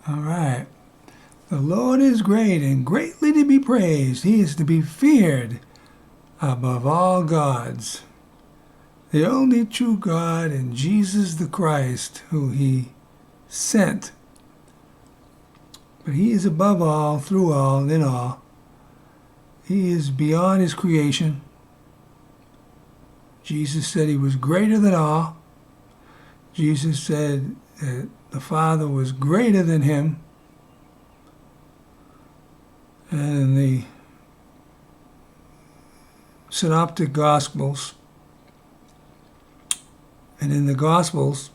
All right. The Lord is great and greatly to be praised. He is to be feared above all gods. The only true God and Jesus the Christ, who he sent. But he is above all, through all, and in all. He is beyond his creation. Jesus said he was greater than all. Jesus said that the Father was greater than him. And in the Synoptic Gospels, and in the Gospels,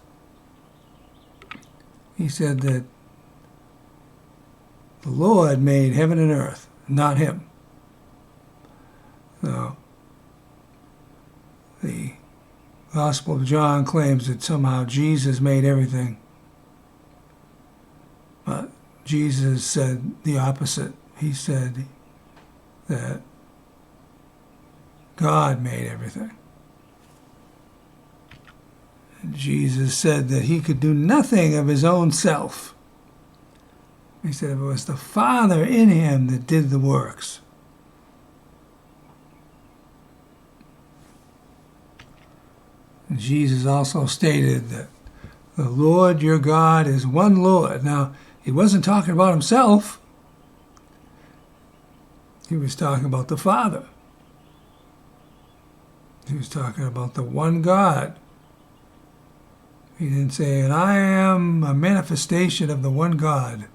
he said that the Lord made heaven and earth, not him. So, the Gospel of John claims that somehow Jesus made everything. But Jesus said the opposite. He said that God made everything. And Jesus said that he could do nothing of his own self. He said it was the Father in him that did the works. And Jesus also stated that the Lord your God is one Lord. Now, he wasn't talking about himself. He was talking about the Father. He was talking about the one God. He didn't say, and I am a manifestation of the one God.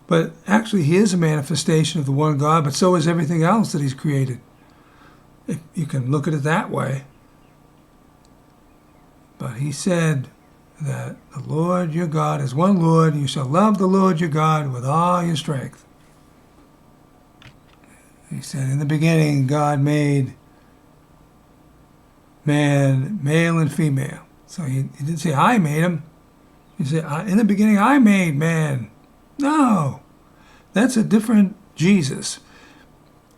But actually, he is a manifestation of the one God, but so is everything else that he's created. If you can look at it that way. But he said that the Lord your God is one Lord, and you shall love the Lord your God with all your strength. He said, in the beginning, God made man, male and female. So he didn't say, I made him. He said, in the beginning, I made man. No, that's a different Jesus.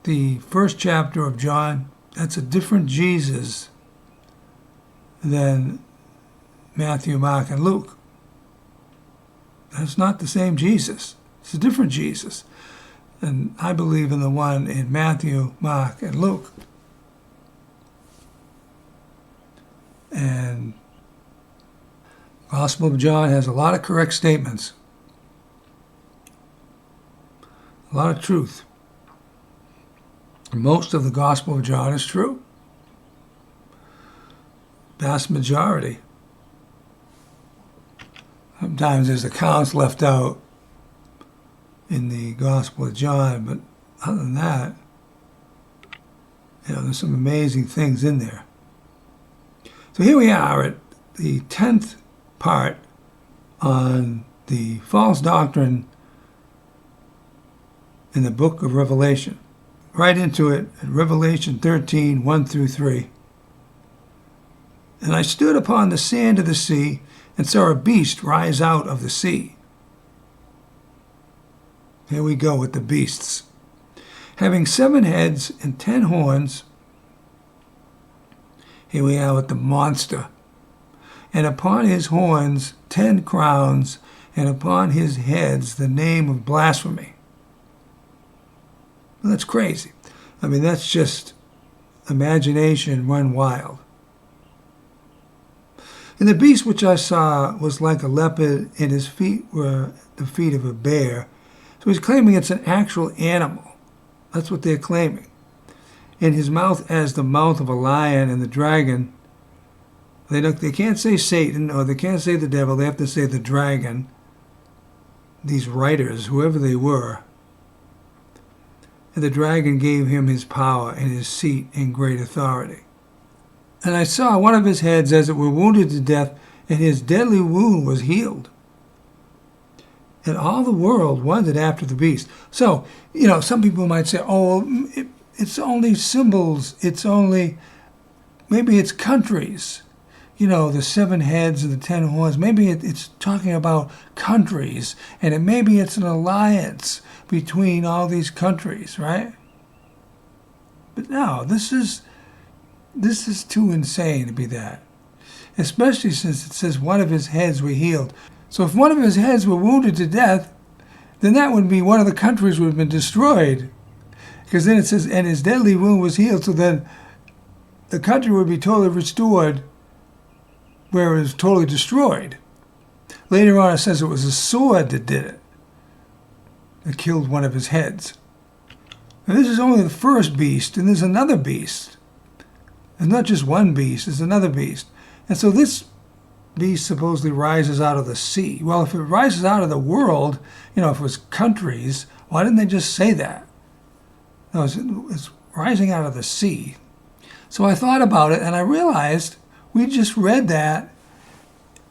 The first chapter of John, that's a different Jesus than Matthew, Mark, and Luke. That's not the same Jesus. It's a different Jesus. And I believe in the one in Matthew, Mark, and Luke. And the Gospel of John has a lot of correct statements. A lot of truth. Most of the Gospel of John is true. Vast majority. Sometimes there's accounts left out in the Gospel of John, but other than that, there's some amazing things in there. So here we are at the 10th part on the false doctrine in the book of Revelation. Right into it, at Revelation 13, 1 through 3. And I stood upon the sand of the sea and saw a beast rise out of the sea. Here we go with the beasts. Having 7 heads and 10 horns. Here we are with the monster. And upon his horns 10 crowns, and upon his heads the name of blasphemy. Well, that's crazy. I mean, that's just imagination run wild. And the beast which I saw was like a leopard, and his feet were the feet of a bear. So he's claiming it's an actual animal. That's what they're claiming. And his mouth as the mouth of a lion, and the dragon. They can't say Satan, or they can't say the devil. They have to say the dragon. These writers, whoever they were. And the dragon gave him his power and his seat and great authority. And I saw one of his heads as it were wounded to death, and his deadly wound was healed. And all the world wondered after the beast. So, some people might say, it's only symbols. Maybe it's countries. The 7 heads and the 10 horns. Maybe it's talking about countries. And maybe it's an alliance between all these countries, right? But no, this is too insane to be that. Especially since it says one of his heads were healed. So if one of his heads were wounded to death, then that would be one of the countries would have been destroyed. Because then it says, and his deadly wound was healed, so then the country would be totally restored where it was totally destroyed. Later on it says it was a sword that did it. That killed one of his heads. And this is only the first beast, and there's another beast. There's not just one beast, there's another beast. And so this beast supposedly rises out of the sea. Well, if it rises out of the world, if it was countries, why didn't they just say that? No, it's rising out of the sea. So I thought about it, and I realized we just read that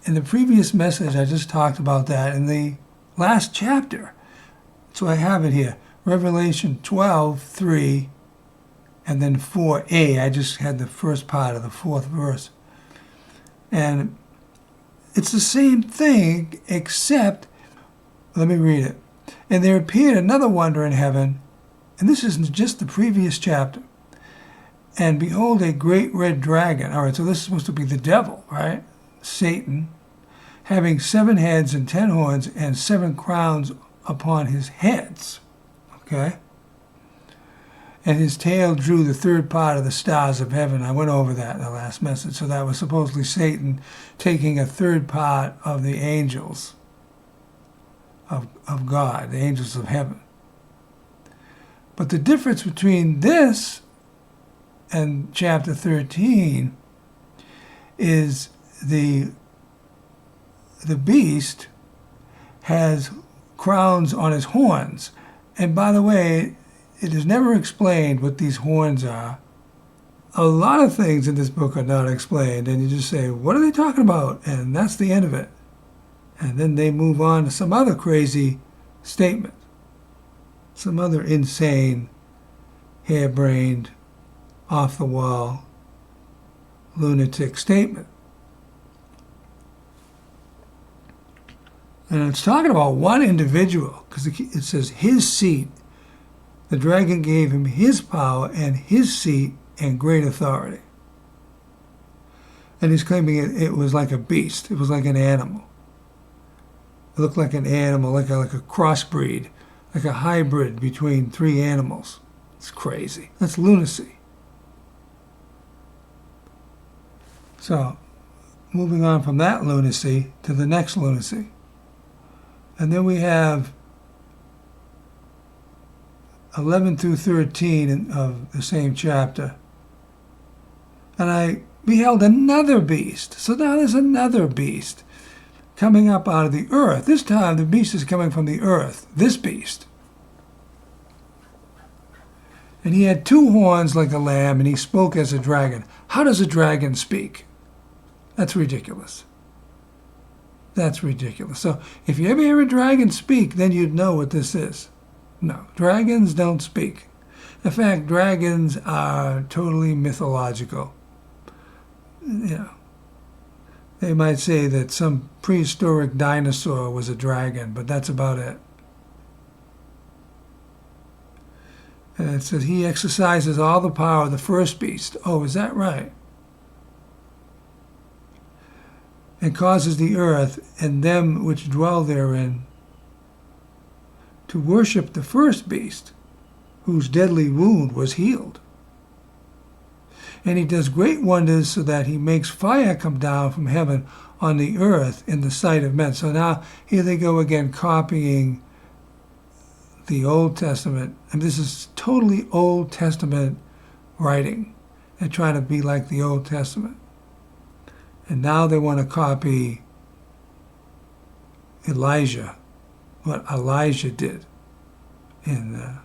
in the previous message. I just talked about that in the last chapter. So I have it here. Revelation 12:3, and then 4a. I just had the first part of the fourth verse. And it's the same thing, except, let me read it. And there appeared another wonder in heaven, and this isn't just the previous chapter. And behold, a great red dragon. All right, so this is supposed to be the devil, right? Satan, having 7 heads and 10 horns and 7 crowns upon his heads. Okay? And his tail drew the third part of the stars of heaven. I went over that in the last message. So that was supposedly Satan taking a third part of the angels of God, the angels of heaven. But the difference between this and chapter 13 is the beast has crowns on his horns. And by the way, it is never explained what these horns are. A lot of things in this book are not explained, and you just say, what are they talking about? And that's the end of it. And then they move on to some other crazy statement, some other insane, harebrained, off-the-wall, lunatic statement. And it's talking about one individual, because it says his seat. The dragon gave him his power and his seat and great authority. And he's claiming it was like a beast. It was like an animal. It looked like an animal, like a crossbreed, like a hybrid between 3 animals. It's crazy. That's lunacy. So, moving on from that lunacy to the next lunacy. And then we have 11 through 13 of the same chapter. And I beheld another beast. So now there's another beast coming up out of the earth. This time the beast is coming from the earth, this beast. And he had 2 horns like a lamb, and he spoke as a dragon. How does a dragon speak? That's ridiculous. That's ridiculous. So if you ever hear a dragon speak, then you'd know what this is. No, dragons don't speak. In fact, dragons are totally mythological. They might say that some prehistoric dinosaur was a dragon, but that's about it. And it says, he exercises all the power of the first beast. Oh, is that right? And causes the earth and them which dwell therein to worship the first beast, whose deadly wound was healed. And he does great wonders, so that he makes fire come down from heaven on the earth in the sight of men. So now here they go again, copying the Old Testament. And this is totally Old Testament writing. They're trying to be like the Old Testament. And now they want to copy Elijah, what Elijah did in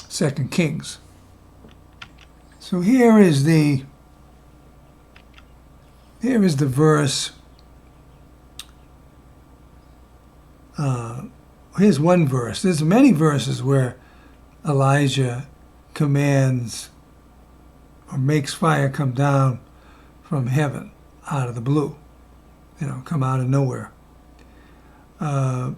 2 Kings. So here is the verse. Here's one verse. There's many verses where Elijah commands or makes fire come down from heaven out of the blue, come out of nowhere. 2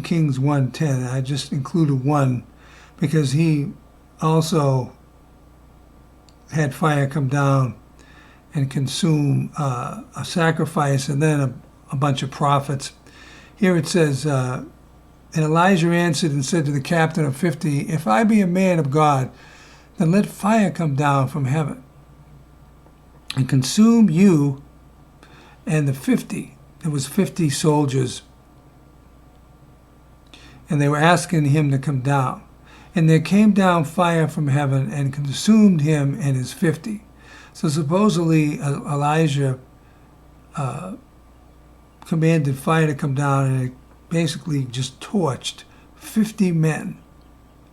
Kings 1:10. I just included one because he also had fire come down and consume a sacrifice and then a bunch of prophets. Here it says, and Elijah answered and said to the captain of 50, if I be a man of God, then let fire come down from heaven and consume you and the 50. There was 50 soldiers, and they were asking him to come down. And there came down fire from heaven and consumed him and his 50. So supposedly Elijah commanded fire to come down, and it basically just torched 50 men.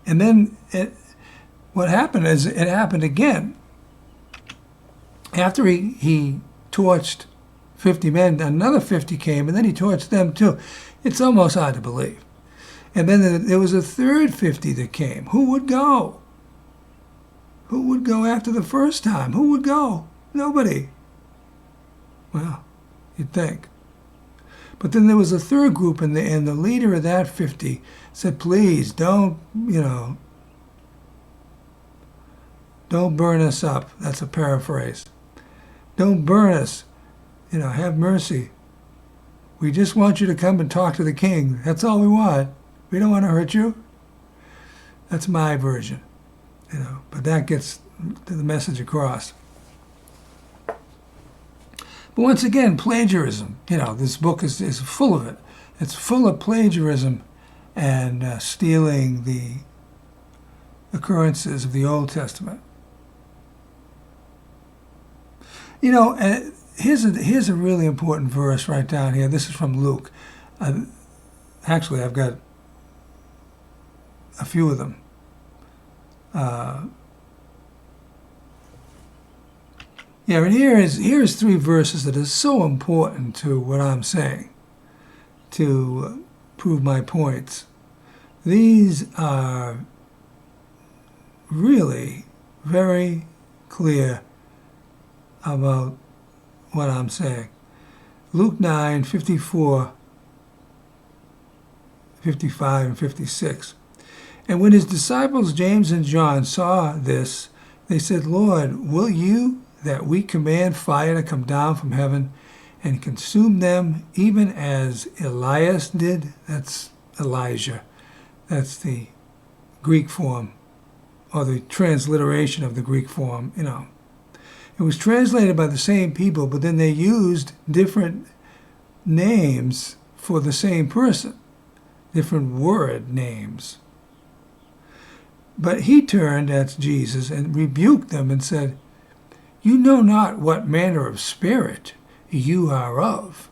And then what happened is it happened again. After he torched 50 men, another 50 came, and then he torched them too. It's almost hard to believe. And then there was a third 50 that came. Who would go? Who would go after the first time? Who would go? Nobody. Well, you'd think. But then there was a third group, and the leader of that 50 said, please, don't burn us up. That's a paraphrase. Don't burn us. Have mercy. We just want you to come and talk to the king. That's all we want. We don't want to hurt you. That's my version. But that gets the message across. But once again, plagiarism. This book is full of it. It's full of plagiarism and stealing the occurrences of the Old Testament. Here's a really important verse right down here. This is from Luke. Actually, I've got a few of them. And here's 3 verses that are so important to what I'm saying to prove my points. These are really very clear about what I'm saying. Luke 9, 54, 55, and 56. And when his disciples James and John saw this, they said, Lord, will you that we command fire to come down from heaven and consume them, even as Elias did? That's Elijah. That's the Greek form, or the transliteration of the Greek form, It was translated by the same people, but then they used different names for the same person, different word names. But he turned, that's Jesus, and rebuked them and said, you know not what manner of spirit you are of.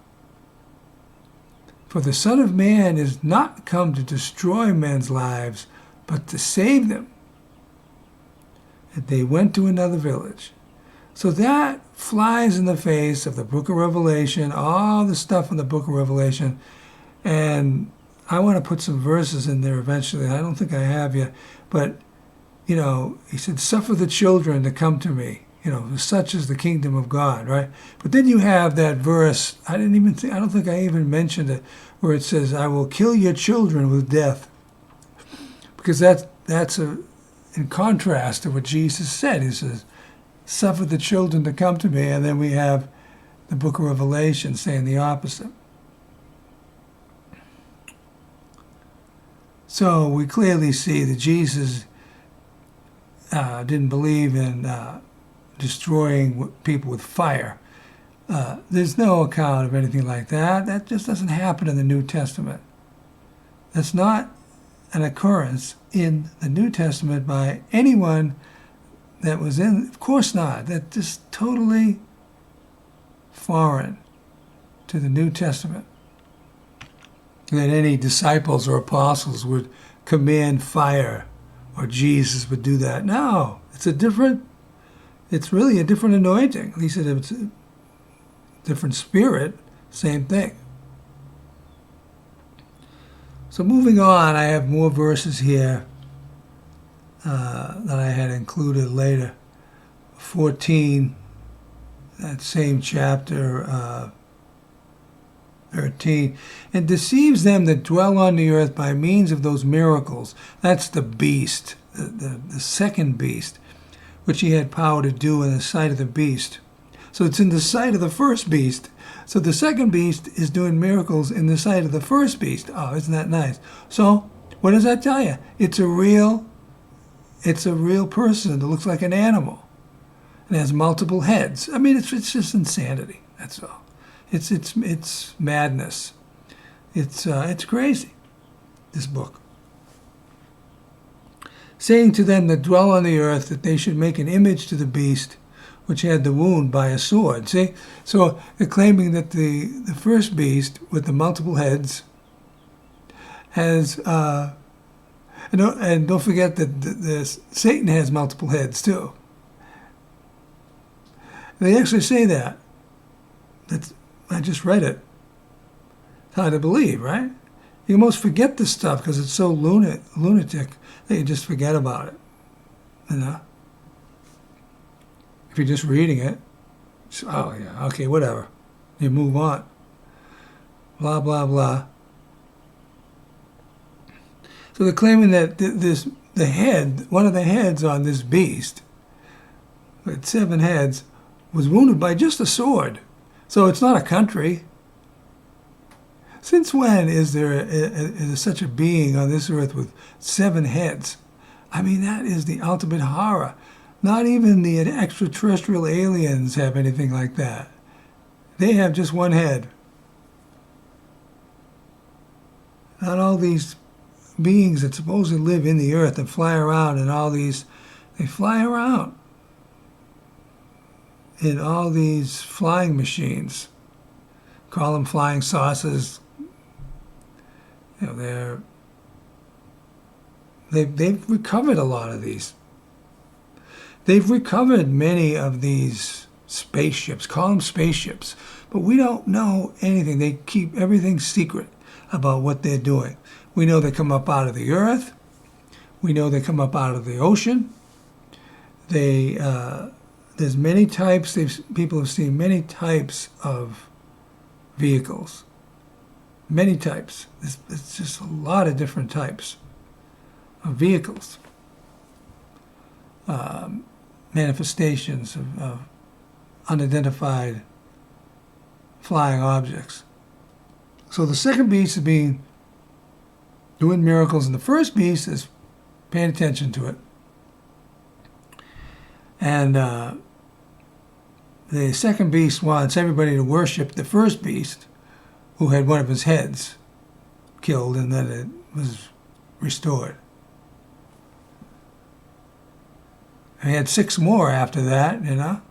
For the Son of Man is not come to destroy men's lives, but to save them. And they went to another village. So that flies in the face of the book of Revelation, all the stuff in the book of Revelation. And I want to put some verses in there eventually. I don't think I have yet. But, he said, suffer the children to come to me. Such is the kingdom of God, right? But then you have that verse, I don't think I even mentioned it, where it says, I will kill your children with death. Because that's in contrast to what Jesus said. He says, suffer the children to come to me, and then we have the book of Revelation saying the opposite. So we clearly see that Jesus didn't believe in destroying people with fire. There's no account of anything like that. That just doesn't happen in the New Testament. That's not an occurrence in the New Testament by anyone that was in, of course not. That's just totally foreign to the New Testament. That any disciples or apostles would command fire, or Jesus would do that. No, it's really a different anointing. At least it's a different spirit, same thing. So moving on, I have more verses here that I had included later. 14, that same chapter, 13, and deceives them that dwell on the earth by means of those miracles. That's the beast, the second beast, which he had power to do in the sight of the beast, So it's in the sight of the first beast. So the second beast is doing miracles in the sight of the first beast. Oh, isn't that nice? So what does that tell you? It's a real person that looks like an animal and has multiple heads. I mean, it's just insanity. That's all. It's madness. It's crazy, this book. Saying to them that dwell on the earth that they should make an image to the beast which had the wound by a sword. See? So they're claiming that the first beast with the multiple heads has, and don't forget that the Satan has multiple heads too. They actually say that. I just read it. It's hard to believe, right? You almost forget this stuff because it's so lunatic that you just forget about it. You know? If you're just reading it, oh yeah, okay, whatever. You move on. Blah, blah, blah. So they're claiming that one of the heads on this beast, with 7 heads, was wounded by just a sword. So it's not a country. Since when is there such a being on this earth with 7 heads? I mean, that is the ultimate horror. Not even the extraterrestrial aliens have anything like that. They have just 1 head. Not all these beings that supposedly live in the earth and fly around and they fly around in all these flying machines. Call them flying saucers. You know, they've recovered a lot of these. They've recovered many of these spaceships. Call them spaceships. But we don't know anything. They keep everything secret about what they're doing. We know they come up out of the earth. We know they come up out of the ocean. There's many types. People have seen many types of vehicles. Many types. It's just a lot of different types of vehicles. Manifestations of unidentified flying objects. So the second beast is doing miracles, and the first beast is paying attention to it. And the second beast wants everybody to worship the first beast, who had one of his heads killed, and then it was restored. And he had 6 more after that, you know.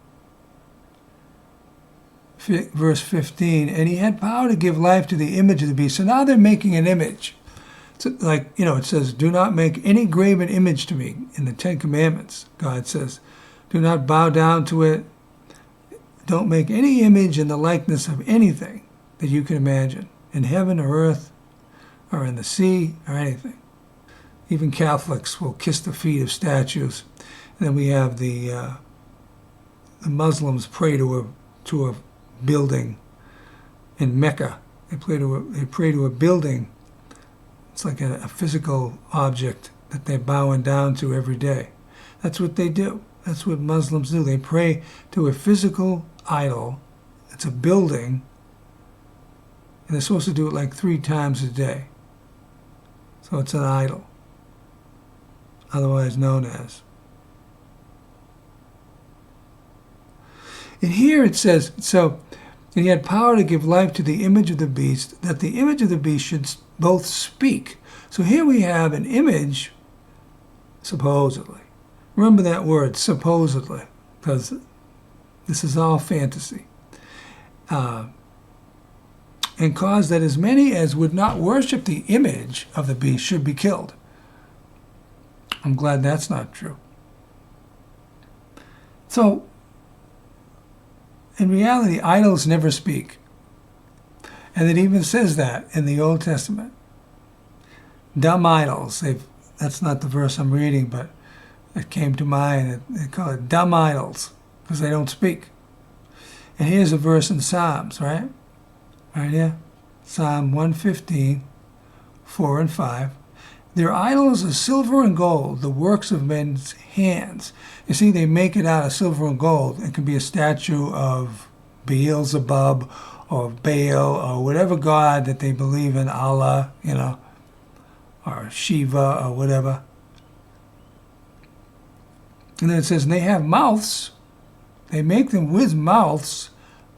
Verse 15, and he had power to give life to the image of the beast. So now they're making an image. So like, you know, it says, do not make any graven image to me in the 10 Commandments. God says, do not bow down to it. Don't make any image in the likeness of anything that you can imagine, in heaven or earth or in the sea or anything. Even Catholics will kiss the feet of statues. And then we have the Muslims pray to a building in Mecca. They pray to a building. It's like a physical object that they're bowing down to every day. That's what they do. That's what Muslims do. They pray to a physical idol. It's a building. And they're supposed to do it like 3 times a day. So it's an idol, otherwise known as. And here it says, so, and he had power to give life to the image of the beast, that the image of the beast should both speak. So here we have an image, supposedly. Remember that word, supposedly, because this is all fantasy. And cause that as many as would not worship the image of the beast should be killed. I'm glad that's not true. So, in reality, idols never speak. And it even says that in the Old Testament. Dumb idols. That's not the verse I'm reading, but it came to mind. They call it dumb idols because they don't speak. And here's a verse in Psalms, right? Right here. Psalm 115, 4 and 5. Their idols are silver and gold, the works of men's hands. You see, they make it out of silver and gold. It can be a statue of Beelzebub or Baal or whatever god that they believe in, Allah, or Shiva or whatever. And then it says, and they have mouths. They make them with mouths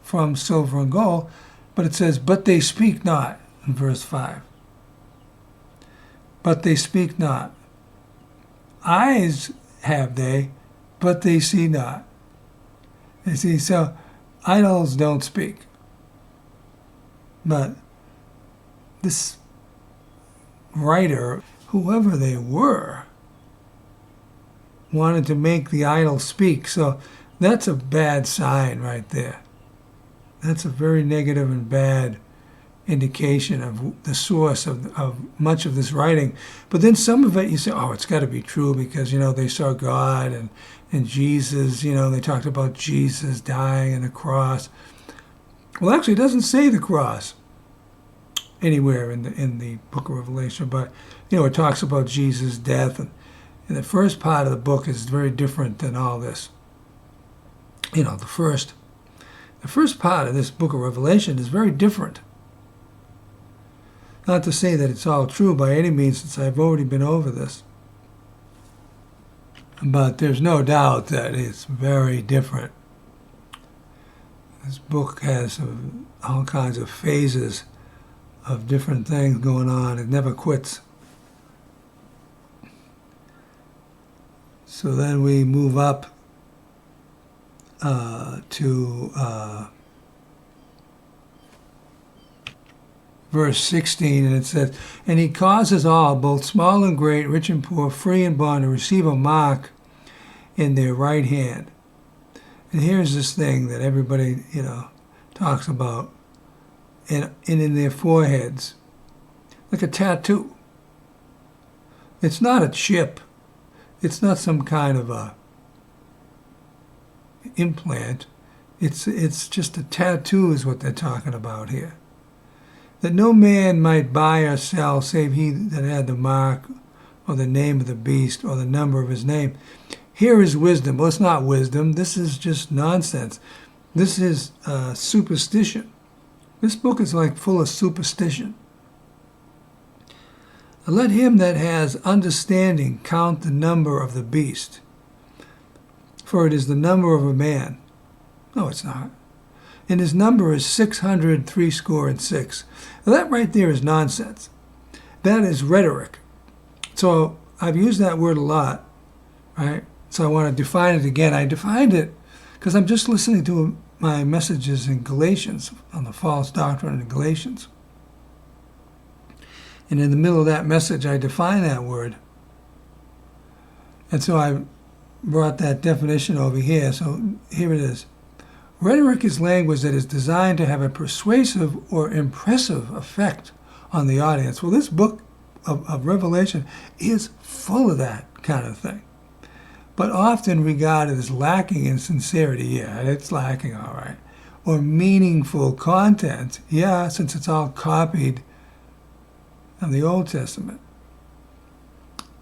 from silver and gold. But it says, but they speak not, in verse 5. But they speak not. Eyes have they, but they see not. You see, so idols don't speak. But this writer, whoever they were, wanted to make the idol speak. So that's a bad sign right there. That's a very negative and bad indication of the source of much of this writing. But then some of it you say, oh, it's got to be true because, they saw God and Jesus, they talked about Jesus dying on the cross. Well, actually, it doesn't say the cross anywhere in the book of Revelation, but, it talks about Jesus' death. And the first part of the book is very different than all this. The first part of this book of Revelation is very different. Not to say that it's all true by any means, since I've already been over this. But there's no doubt that it's very different. This book has all kinds of phases of different things going on. It never quits. So then we move up to verse 16, and it says, and he causes all, both small and great, rich and poor, free and bond, to receive a mark in their right hand. And here's this thing that everybody, talks about, and in their foreheads, like a tattoo. It's not a chip. It's not some kind of a implant. It's just a tattoo is what they're talking about here. That no man might buy or sell save he that had the mark or the name of the beast or the number of his name. Here is wisdom. Well, it's not wisdom. This is just nonsense. This is superstition. This book is like full of superstition. Let him that has understanding count the number of the beast, for it is the number of a man. No, it's not. And his number is 666. Now that right there is nonsense. That is rhetoric. So I've used that word a lot, right? So I want to define it again. I defined it because I'm just listening to my messages in Galatians on the false doctrine in Galatians. And in the middle of that message, I define that word. And so I brought that definition over here. So here it is. Rhetoric is language that is designed to have a persuasive or impressive effect on the audience. Well, this book of Revelation is full of that kind of thing, but often regarded as lacking in sincerity. Yeah, it's lacking, all right. Or meaningful content. Yeah, since it's all copied of the Old Testament.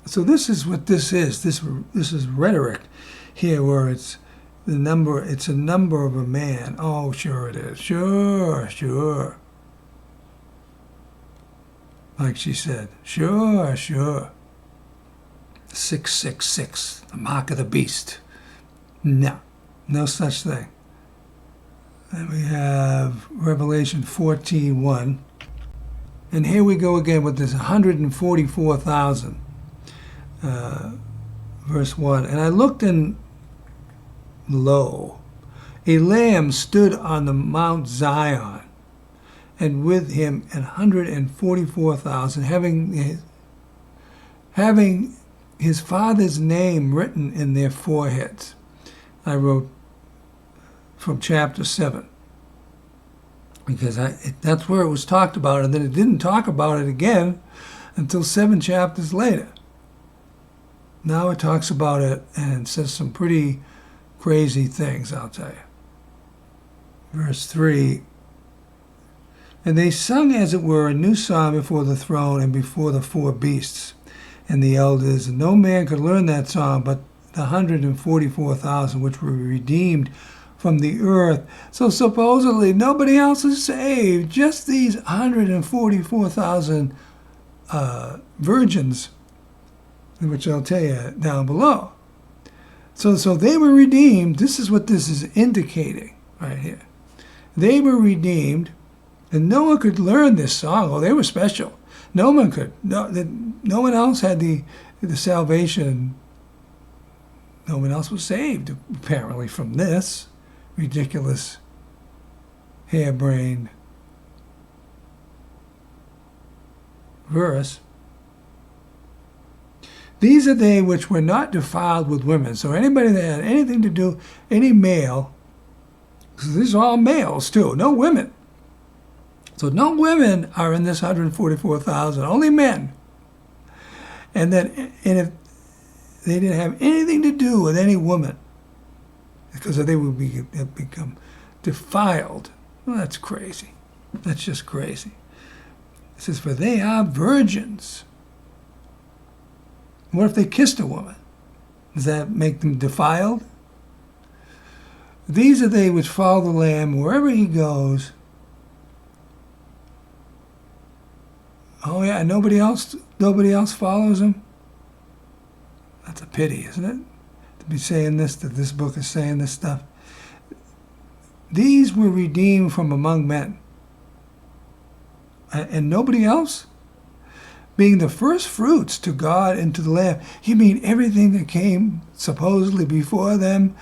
So this is what this is. This is rhetoric here, where it's a number of a man. Oh, sure it is. Sure. Like she said, sure. 666, the mark of the beast. No such thing. Then we have Revelation 14:1. And here we go again with this 144,000. Verse 1. And I looked, and lo, a lamb stood on the Mount Zion, and with him 144,000, having his father's name written in their foreheads. I wrote from chapter 7. Because that's where it was talked about, and then it didn't talk about it again until 7 chapters later. Now it talks about it, and it says some pretty crazy things, I'll tell you. Verse 3, and they sung, as it were, a new song before the throne and before the 4 beasts. and the elders, and no man could learn that song but the 144,000 which were redeemed from the earth. So supposedly nobody else is saved, just these 144,000 virgins, which I'll tell you down below. So they were redeemed. This is what this is indicating right here. They were redeemed, and no one could learn this song. Oh, they were special. No one could. No one else had the salvation. No one else was saved, apparently, from this ridiculous, harebrained verse. These are they which were not defiled with women. So anybody that had anything to do, any male, because these are all males too, no women. So no women are in this 144,000, only men. And if they didn't have anything to do with any woman, because they would become defiled. Well, that's crazy. That's just crazy. It says, for they are virgins. What if they kissed a woman? Does that make them defiled? These are they which follow the Lamb wherever he goes. Oh yeah, nobody else follows him? That's a pity, isn't it? To be saying this, that this book is saying this stuff. These were redeemed from among men. And nobody else? Being the first fruits to God and to the Lamb. You mean everything that came supposedly before them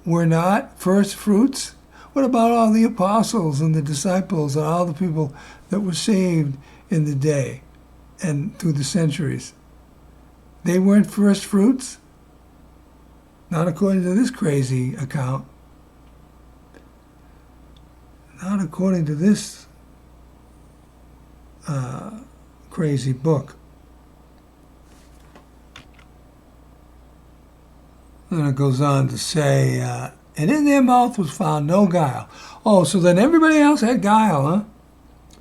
were not first fruits? What about all the apostles and the disciples and all the people that were saved in the day and through the centuries? They weren't first fruits? Not according to this crazy account. Not according to this crazy book. And it goes on to say, and in their mouth was found no guile. Oh, so then everybody else had guile, huh?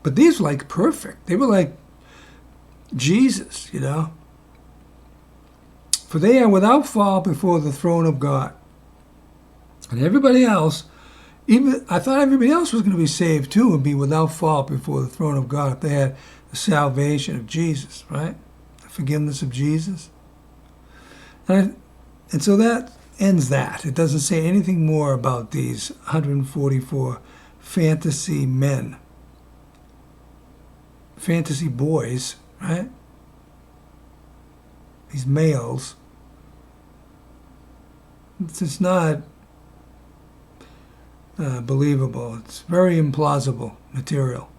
But these were like perfect. They were like Jesus, you know. For they are without fault before the throne of God. And everybody else, I thought everybody else was going to be saved too and be without fault before the throne of God if they had the salvation of Jesus, right? The forgiveness of Jesus. And so that ends that. It doesn't say anything more about these 144 fantasy men. Fantasy boys, right? These males. It's just not believable. It's very implausible material.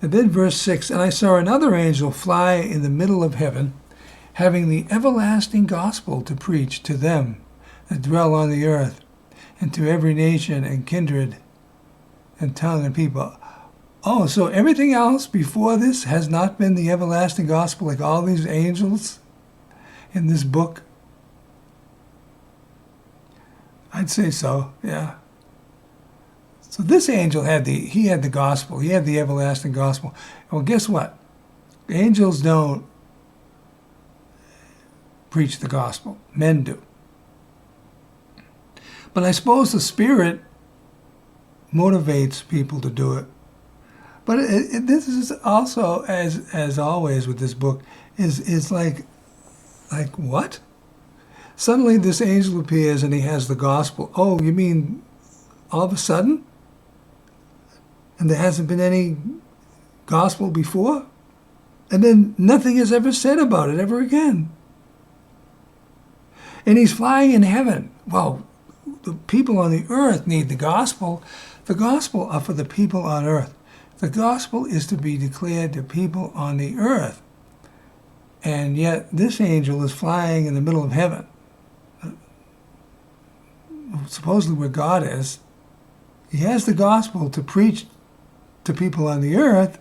And then verse 6, and I saw another angel fly in the middle of heaven, having the everlasting gospel to preach to them that dwell on the earth, and to every nation and kindred and tongue and people. Oh, so everything else before this has not been the everlasting gospel, like all these angels in this book? I'd say so, yeah. So this angel had the gospel. He had the everlasting gospel. Well, guess what? Angels don't preach the gospel. Men do. But I suppose the Spirit motivates people to do it. But this is also, as always with this book, is like what? Suddenly this angel appears and he has the gospel. Oh, you mean all of a sudden? And there hasn't been any gospel before? And then nothing is ever said about it ever again. And he's flying in heaven. Well, the people on the earth need the gospel. The gospel are for the people on earth. The gospel is to be declared to people on the earth. And yet this angel is flying in the middle of heaven. Supposedly where God is. He has the gospel to preach to people on the earth,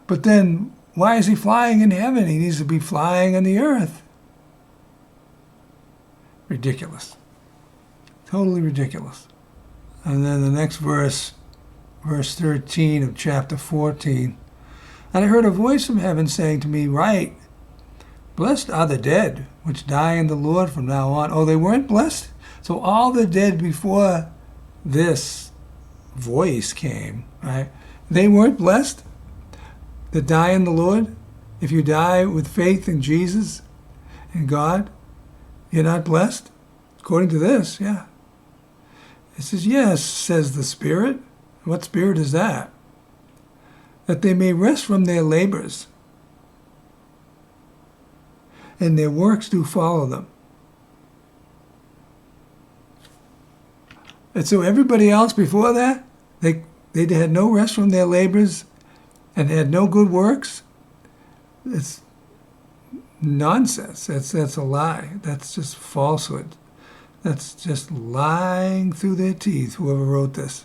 but then why is he flying in heaven? He needs to be flying on the earth. Ridiculous. Totally ridiculous. And then the next verse 13 of chapter 14. And I heard a voice from heaven saying to me, write, Blessed are the dead, which die in the Lord from now on. Oh, they weren't blessed? So all the dead before this voice came, right? They weren't blessed that die in the Lord? If you die with faith in Jesus and God, you're not blessed? According to this, yeah. It says, yes, says the Spirit. What Spirit is that? That they may rest from their labors, and their works do follow them. And so everybody else before that, they had no rest from their labors and had no good works. It's nonsense. That's a lie. That's just falsehood. That's just lying through their teeth, whoever wrote this.